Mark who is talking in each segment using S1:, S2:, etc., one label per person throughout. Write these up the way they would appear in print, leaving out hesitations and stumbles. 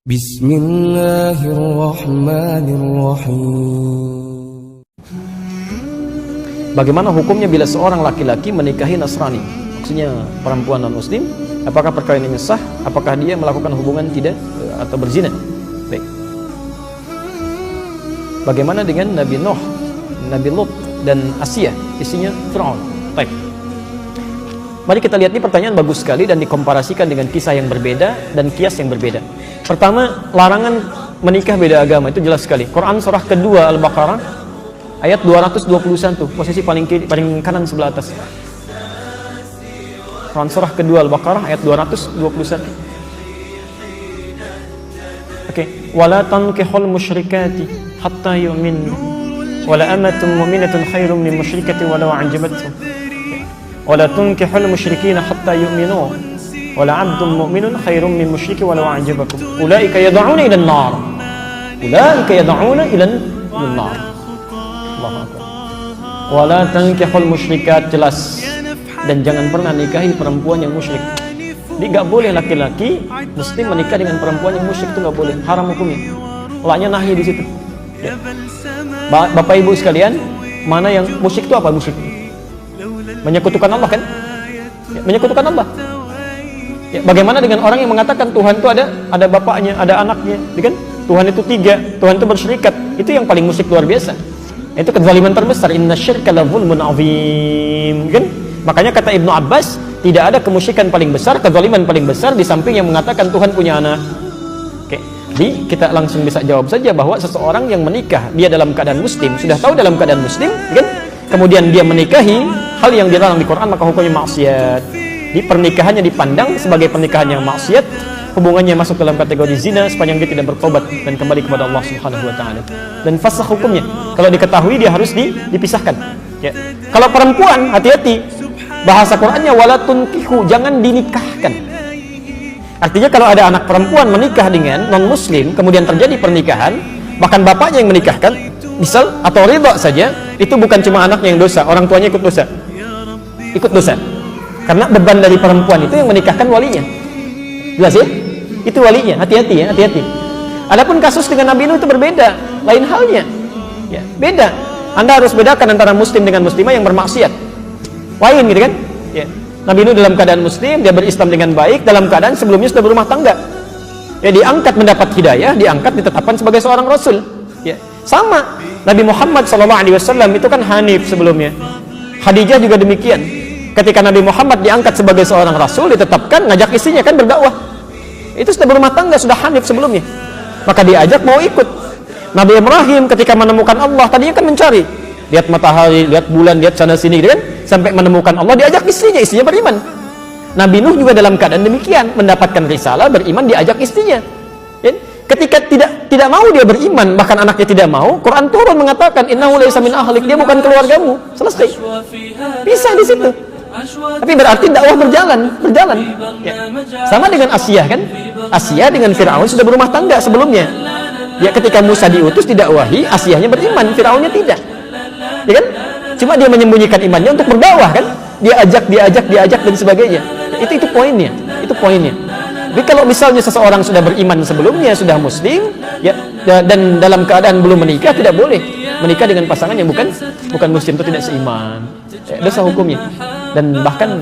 S1: Bismillahirrahmanirrahim.
S2: Bagaimana hukumnya bila seorang laki-laki menikahi Nasrani? Maksudnya perempuan non-muslim, apakah perkawinannya sah? Apakah dia melakukan hubungan tidak atau berzina? Baik. Bagaimana dengan Nabi Nuh, Nabi Lut dan Asiyah, istrinya Fir'aun? Baik. Mari kita lihat, ini pertanyaan bagus sekali dan dikomparasikan dengan kisah yang berbeda dan kias yang berbeda. Pertama, larangan menikah beda agama itu jelas sekali. Quran surah kedua Al-Baqarah ayat 221, posisi paling kanan sebelah atas. Quran surah kedua Al-Baqarah ayat 221. Oke, wala tankihul musyrikati hatta yu'min wala amatun mu'minatun khairum min musyrikatin walau a'jabatkum. Wala tunkihul musyrikina hatta yu'minu wala 'abdun mu'minun khairum min musyrikin walau a'jabakum. Ulaika yad'una ila an-nar. Ulaika yad'una ila an-nar. Allahu akbar. Wala tankihul musyrikat, jelas, dan jangan pernah nikahi perempuan yang musyrik. Jadi enggak boleh laki-laki muslim menikah dengan perempuan yang musyrik, itu enggak boleh, haram hukumnya. Laknya nahi di situ. Ya. Bapak Ibu sekalian, mana yang musyrik itu apa musyrik? Menyekutukan Allah kan? Ya, menyekutukan Allah. Ya, bagaimana dengan orang yang mengatakan Tuhan itu ada bapaknya, ada anaknya, kan? Tuhan itu tiga, Tuhan itu bersyirikat. Itu yang paling musyrik luar biasa. Itu kezaliman terbesar. Innasyirka lazulmun azim, kan? Makanya kata Ibnu Abbas, tidak ada kemusyrikan paling besar, kezaliman paling besar di samping yang mengatakan Tuhan punya anak. Oke. Jadi kita langsung bisa jawab saja bahwa seseorang yang menikah dia dalam keadaan muslim, sudah tahu dalam keadaan muslim, kan? Kemudian dia menikahi hal yang dilarang di Quran, maka hukumnya maksiat. Di pernikahannya dipandang sebagai pernikahan yang maksiat, hubungannya masuk dalam kategori zina sepanjang dia tidak bertobat dan kembali kepada Allah Subhanahu wa taala. Dan fasakh hukumnya. Kalau diketahui dia harus dipisahkan. Ya. Kalau perempuan, hati-hati. Bahasa Qur'annya wala tunkihu, jangan dinikahkan. Artinya kalau ada anak perempuan menikah dengan non-muslim, kemudian terjadi pernikahan, bahkan bapaknya yang menikahkan, misal atau ridha saja, itu bukan cuma anaknya yang dosa, orang tuanya ikut dosa. Ikut dosa. Karena beban dari perempuan itu yang menikahkan walinya. Jelas ya? Itu walinya, hati-hati ya, hati-hati. Adapun kasus dengan Nabi Nuh itu berbeda, lain halnya. Ya, beda. Anda harus bedakan antara muslim dengan muslimah yang bermaksiat. Lain gitu kan? Ya. Nabi Nuh dalam keadaan muslim, dia berislam dengan baik, dalam keadaan sebelumnya sudah berumah tangga. Ya, diangkat mendapat hidayah, diangkat ditetapkan sebagai seorang rasul. Ya. Sama, Nabi Muhammad SAW itu kan hanif sebelumnya. Khadijah juga demikian. Ketika Nabi Muhammad diangkat sebagai seorang rasul, ditetapkan, ngajak istrinya kan berdakwah. Itu sudah berumah tangga, sudah hanif sebelumnya. Maka diajak mau ikut. Nabi Ibrahim ketika menemukan Allah, tadinya kan mencari. Lihat matahari, lihat bulan, lihat sana sini gitu kan. Sampai menemukan Allah, diajak istrinya beriman. Nabi Nuh juga dalam keadaan demikian, mendapatkan risalah, beriman, diajak istrinya. Ya? Ketika tidak mau dia beriman, bahkan anaknya tidak mau, Quran turun mengatakan innahu laysa min ahlik, dia bukan keluargamu. Selesai. Pisah di situ. Tapi berarti dakwah berjalan. Ya. Sama dengan Asiyah kan? Asiyah dengan Fir'aun sudah berumah tangga sebelumnya. Ya, ketika Musa diutus didakwahi, Asiyahnya beriman, Fir'aunnya tidak. Ya kan? Cuma dia menyembunyikan imannya untuk berdakwah kan? Dia ajak dan sebagainya. Ya, itu poinnya. Itu poinnya. Tapi kalau misalnya seseorang sudah beriman sebelumnya, sudah muslim, ya, dan dalam keadaan belum menikah, tidak boleh menikah dengan pasangan yang bukan muslim, itu tidak seiman. Ya, dosa hukumnya. Dan bahkan,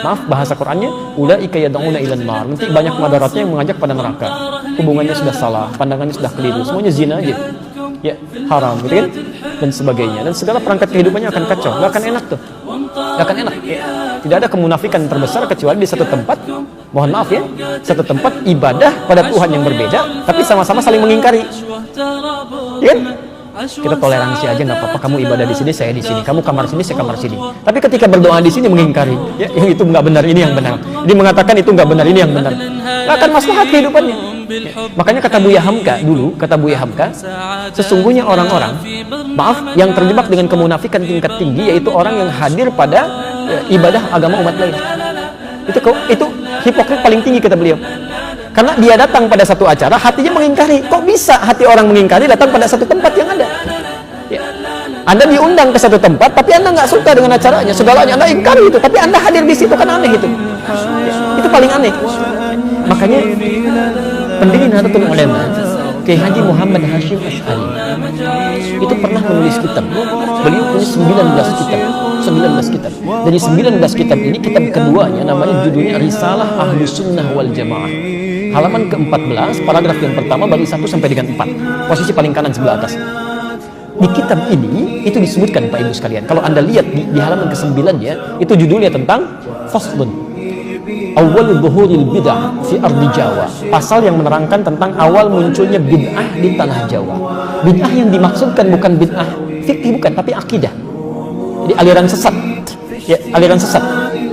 S2: maaf, bahasa Qur'annya ulaika yad'una ilan nar. Nanti banyak madaratnya yang mengajak pada neraka. Hubungannya sudah salah, pandangannya sudah keliru, semuanya zina aja. Ya, haram gitu kan? Dan sebagainya. Dan segala perangkat kehidupannya akan kacau. Gak akan enak tuh. Gak akan enak. Ya. Tidak ada kemunafikan terbesar kecuali di satu tempat, mohon maaf ya, satu tempat ibadah pada Tuhan yang berbeda, tapi sama-sama saling mengingkari. Ya kan? Kita toleransi aja, nggak apa-apa, kamu ibadah di sini, saya di sini, kamu kamar sini, saya kamar sini. Tapi ketika berdoa di sini mengingkari, ya, yang itu nggak benar, ini yang benar. Jadi mengatakan itu nggak benar, ini yang benar. Nggak akan maslahat kehidupannya. Ya. Makanya kata Buya Hamka dulu, sesungguhnya orang-orang, maaf, yang terjebak dengan kemunafikan tingkat tinggi, yaitu orang yang hadir pada ibadah agama umat lain. Itu hipokrit paling tinggi kata beliau. Karena dia datang pada satu acara, hatinya mengingkari. Kok bisa hati orang mengingkari datang pada satu tempat yang ada? Ya. Anda diundang ke satu tempat, tapi Anda nggak suka dengan acaranya, segalanya Anda ingkari itu, tapi Anda hadir di situ, kan aneh itu. Ya. Itu paling aneh. Makanya
S3: pendiri Nahdlatul Ulama, Kiai Haji Muhammad Hashim Asy'ari, itu pernah menulis kitab. Beliau punya 19 kitab. 19 kitab. Dari 19 kitab ini, kitab keduanya namanya judulnya Risalah Ahlus Sunnah wal Jamaah. Halaman ke-14, paragraf yang pertama bagi 1 sampai dengan 4. Posisi paling kanan sebelah atas. Di kitab ini itu disebutkan Pak Ibu sekalian. Kalau Anda lihat di halaman ke-9 ya, itu judulnya tentang Faslun Awal Zuhuril Bid'ah fi Ardi Jawa. Pasal yang menerangkan tentang awal munculnya bid'ah di tanah Jawa. Bid'ah yang dimaksudkan bukan bid'ah fikih, bukan, tapi akidah. Jadi aliran sesat. Ya, aliran sesat.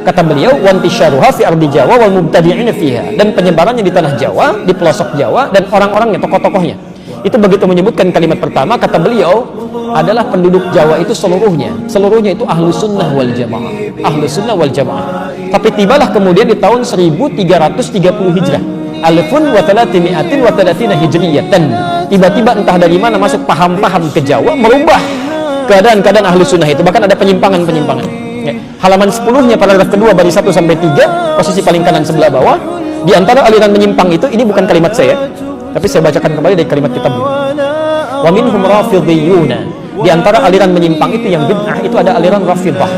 S3: Kata beliau, "Wantisyaruha fi ardi Jawa wal mubtadi'ina fiha." Dan penyebarannya di tanah Jawa, di pelosok Jawa, dan orang-orangnya, tokoh-tokohnya. Itu begitu menyebutkan kalimat pertama, kata beliau, adalah penduduk Jawa itu seluruhnya. Seluruhnya itu Ahlus Sunnah wal Jamaah. Ahlus Sunnah wal Jamaah. Tapi tibalah kemudian di tahun 1330 Hijrah. Alfun wa thalathimi'atin wa thalathina hijriyatan. Tiba-tiba entah dari mana masuk paham-paham ke Jawa, merubah keadaan-keadaan Ahlus Sunnah itu. Bahkan ada penyimpangan-penyimpangan. Ya. Halaman 10-nya paragraf kedua bari 1 sampai 3, posisi paling kanan sebelah bawah. Di antara aliran menyimpang itu, ini bukan kalimat saya, tapi saya bacakan kembali dari kalimat kitab. Wa minhum rafidhiyuna. Di antara aliran menyimpang itu yang bid'ah itu ada aliran Rafidah.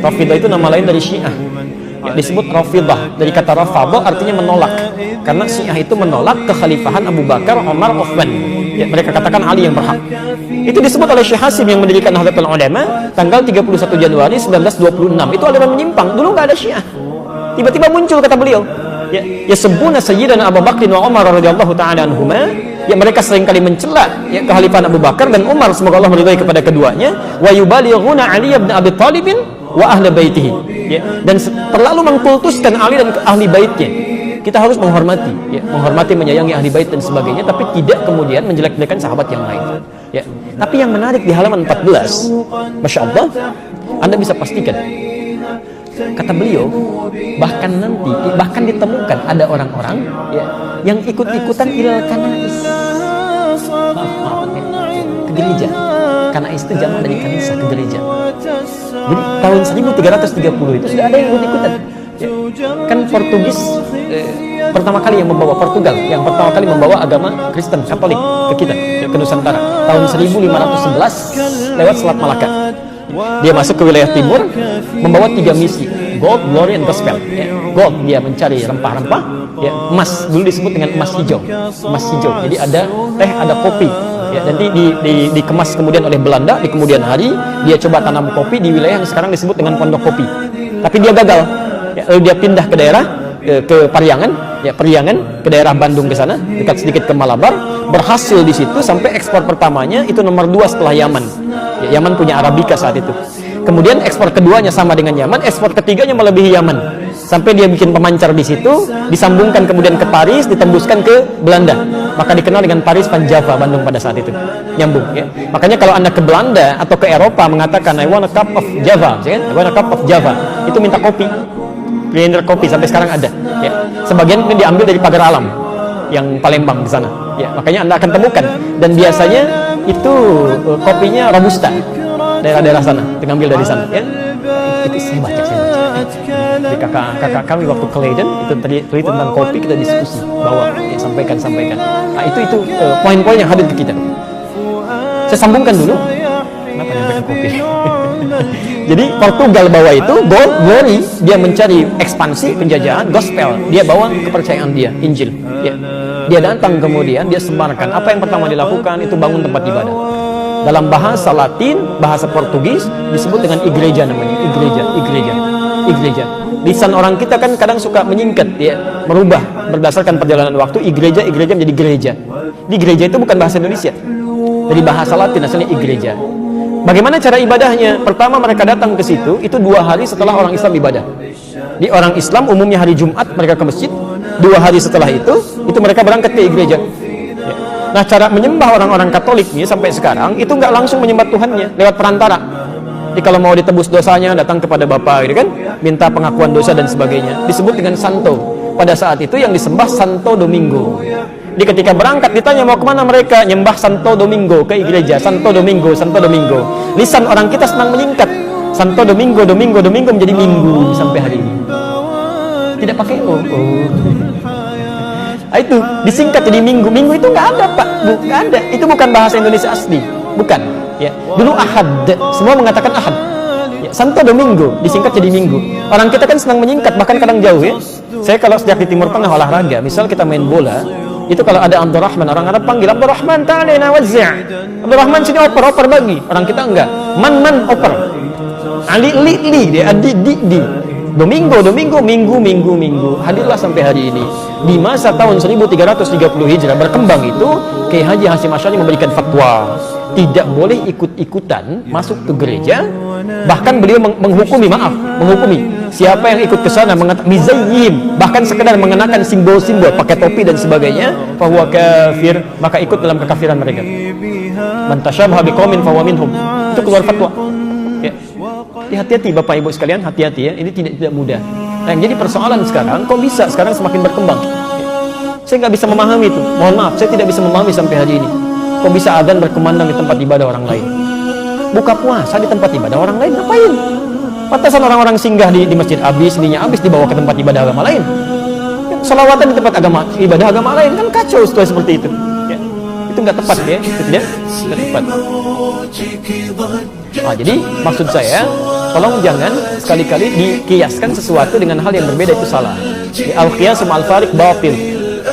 S3: Rafidah itu nama lain dari Syiah. Ya, disebut Rafidah dari kata rafadha, artinya menolak. Karena Syiah itu menolak kekhalifahan Abu Bakar, Umar, Utsman. Ya, mereka katakan Ali yang berhak. Itu disebut oleh Syekh Hasim yang mendirikan Nahdlatul Ulama tanggal 31 Januari 1926. Itu aliran menyimpang. Dulu nggak ada Syiah. Tiba-tiba muncul, kata beliau. Ya sebuna Sayyidina Abu Bakr wa Umar radhiyallahu ta'ala anhuma. Ya, mereka seringkali mencela ya kekhalifahan Abu Bakar dan Umar, semoga Allah meridai kepada keduanya. Wa yubalighuna Ali bin Abi Thalib wa ahli baitihi. Ya, dan terlalu mengkultuskan Ali dan ahli baitnya. Kita harus menghormati, ya, menghormati, menyayangi ahli bait dan sebagainya, tapi tidak kemudian menjelek-jelekan sahabat yang lain. Ya. Tapi yang menarik di halaman 14, Masya Allah, Anda bisa pastikan, kata beliau, bahkan ditemukan ada orang-orang ya, yang ikut-ikutan ilal kanais. Maaf, ya, ke gereja. Kanais itu jamak dari kanisa, ke gereja. Jadi tahun 1330 itu sudah ada yang ikut-ikutan. Ya, kan Portugis pertama kali yang membawa yang pertama kali membawa agama Kristen Katolik ke kita, ya, ke Nusantara tahun 1511 lewat Selat Malaka. Dia masuk ke wilayah timur membawa 3 misi, gold, glory, and gospel. Ya, gold, dia mencari rempah-rempah. Ya, emas, dulu disebut dengan emas hijau. Emas hijau. Jadi ada teh, ada kopi. Ya, nanti dikemas kemudian oleh Belanda di kemudian hari. Dia coba tanam kopi di wilayah yang sekarang disebut dengan Pondok Kopi. Tapi dia gagal. Ya, lalu dia pindah ke daerah ke Pariangan, ya, Periangan, ke daerah Bandung ke sana, dekat sedikit ke Malabar. Berhasil di situ sampai ekspor pertamanya itu nomor 2 setelah Yaman. Ya, Yaman punya Arabica saat itu. Kemudian ekspor keduanya sama dengan Yaman, ekspor ketiganya melebihi Yaman. Sampai dia bikin pemancar di situ, disambungkan kemudian ke Paris, ditembuskan ke Belanda. Maka dikenal dengan Paris Van Java, Bandung pada saat itu. Nyambung, ya. Makanya kalau Anda ke Belanda atau ke Eropa mengatakan I want a cup of Java, ya kan? I want a cup of Java. Itu minta kopi. Blender kopi sampai sekarang ada, ya. Sebagian ini diambil dari Pagar Alam yang Palembang di sana, ya. Makanya Anda akan temukan, dan biasanya itu kopinya Robusta, daerah-daerah sana diambil dari sana, ya. Itu saya baca. Di kakak kami waktu ke Leiden itu tadi tentang kopi, kita diskusi bawa, ya, sampaikan. Nah, itu poin-poin yang hadir ke kita. Saya sambungkan dulu. Kenapa nyampaikan kopi? Jadi Portugal bawa itu gold, glory, dia mencari ekspansi penjajahan, gospel, dia bawa kepercayaan dia, Injil. Ya. Dia datang kemudian dia sebarkan. Apa yang pertama dilakukan itu bangun tempat ibadah. Dalam bahasa Latin, bahasa Portugis disebut dengan igreja namanya, igreja. Lisan orang kita kan kadang suka menyingkat, ya, merubah berdasarkan perjalanan waktu. Igreja menjadi gereja. Di gereja itu bukan bahasa Indonesia, dari bahasa Latin asalnya igreja. Bagaimana cara ibadahnya? Pertama mereka datang ke situ, itu 2 hari setelah orang Islam ibadah. Di orang Islam umumnya hari Jumat mereka ke masjid, 2 hari setelah itu mereka berangkat ke gereja. Ya. Nah, cara menyembah orang-orang Katolik nih sampai sekarang itu nggak langsung menyembah Tuhannya, lewat perantara. Jadi kalau mau ditebus dosanya datang kepada Bapa, gitu kan, minta pengakuan dosa dan sebagainya. Disebut dengan Santo. Pada saat itu yang disembah Santo Domingo. Di ketika berangkat ditanya mau kemana mereka, nyembah Santo Domingo, ke gereja. Santo Domingo. Lisan orang kita senang menyingkat. Santo Domingo menjadi minggu sampai hari ini. Tidak pakai Itu disingkat jadi minggu. Minggu itu nggak ada, Pak. Nggak ada. Itu bukan bahasa Indonesia asli. Bukan. Ya. Dulu ahad. Semua mengatakan ahad. Ya. Santo Domingo disingkat jadi minggu. Orang kita kan senang menyingkat, bahkan kadang jauh ya. Saya kalau sejak di Timur Tengah olahraga, misal kita main bola, itu kalau ada Abdurrahman, orang Arab panggil Abdurrahman, ta'alina wazzi'. Abdurrahman sini oper bagi. Orang kita enggak. Man oper. Ali li dia di. Domingo, minggu. Hadirlah sampai hari ini. Di masa tahun 1330 Hijrah berkembang itu, Kiai Haji Hasyim Asy'ari memberikan fatwa tidak boleh ikut-ikutan masuk ke gereja. Bahkan beliau menghukumi siapa yang ikut ke sana mizayyim, bahkan sekedar mengenakan simbol-simbol, pakai topi dan sebagainya, fahuwa kafir, maka ikut dalam kekafiran mereka. Man tasyabaha biqaumin fahuwa minhum. Itu keluar fatwa. Ya. Hati-hati Bapak Ibu sekalian, hati-hati ya. Ini tidak mudah. Nah, yang jadi persoalan sekarang, kok bisa sekarang semakin berkembang? Ya. Saya nggak bisa memahami itu. Mohon maaf, saya tidak bisa memahami sampai hari ini. Kok bisa adzan berkumandang di tempat ibadah orang lain? Buka puasa di tempat ibadah orang lain, ngapain? Pantasan orang-orang singgah di masjid habis dibawa ke tempat ibadah agama lain. Ya, sholawatan di tempat ibadah agama lain, kan kacau situasi seperti itu. Ya. Itu nggak tepat ya, itu tidak tepat. Nah, jadi maksud saya, tolong jangan sekali-kali dikiaskan sesuatu dengan hal yang berbeda, itu salah. Al-qiyas ma'al fariq batil.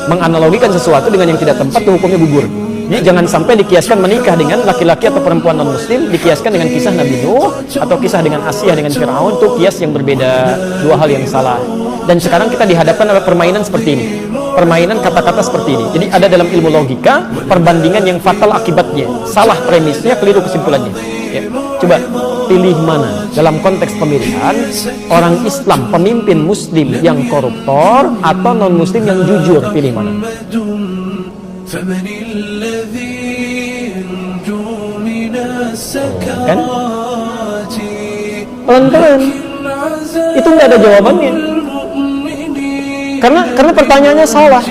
S3: Menganalogikan sesuatu dengan yang tidak tepat itu hukumnya gugur. Jadi jangan sampai dikiaskan menikah dengan laki-laki atau perempuan non-muslim, dikiaskan dengan kisah Nabi Nuh atau kisah dengan Asyah dengan Fir'aun, itu kias yang berbeda, dua hal yang salah. Dan sekarang kita dihadapkan oleh permainan seperti ini, permainan kata-kata seperti ini. Jadi ada dalam ilmu logika perbandingan yang fatal akibatnya, salah premisnya, keliru kesimpulannya. Ya. Coba pilih mana dalam konteks pemilihan, orang Islam pemimpin muslim yang koruptor atau non-muslim yang jujur, pilih mana? Kan? Pelan-pelan. Itu nggak ada jawabannya. Karena pertanyaannya salah.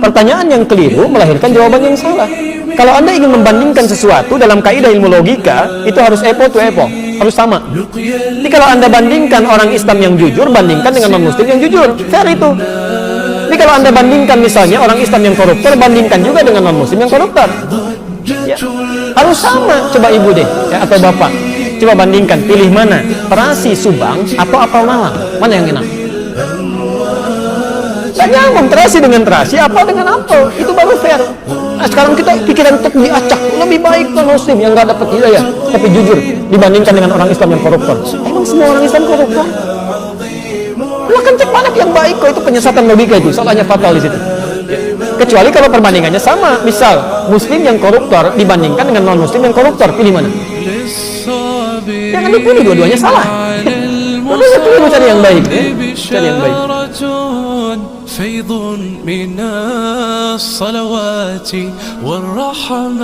S3: Pertanyaan yang keliru melahirkan jawaban yang salah. Kalau Anda ingin membandingkan sesuatu dalam kaidah ilmu logika, itu harus apple to apple, harus sama. Jadi kalau Anda bandingkan orang Islam yang jujur, bandingkan dengan non-muslim yang jujur, fair itu. Jadi kalau Anda bandingkan misalnya orang Islam yang koruptor, bandingkan juga dengan non-muslim yang koruptor. Ya, harus sama. Coba ibu deh, ya, atau bapak, coba bandingkan, pilih mana, terasi Subang atau apel malang, mana yang enak? Gak nyambung, terasi dengan terasi, apel dengan apel, itu baru fair. Nah, sekarang kita pikiran untuk diacak, lebih baik non-muslim yang gak dapat hidayah tapi jujur dibandingkan dengan orang Islam yang koruptor. Emang semua orang Islam koruptor? Lah kan cek mana yang baik kok, itu penyesatan logika, itu salahnya fatal di situ. Kecuali kalau perbandingannya sama, misal muslim yang koruptor dibandingkan dengan non-muslim yang koruptor, pilih mana? Jangan dipilih, dua-duanya salah. Dua-duanya pilih, cari yang baik, cari yang baik.
S1: فيض من الصلوات والرحمات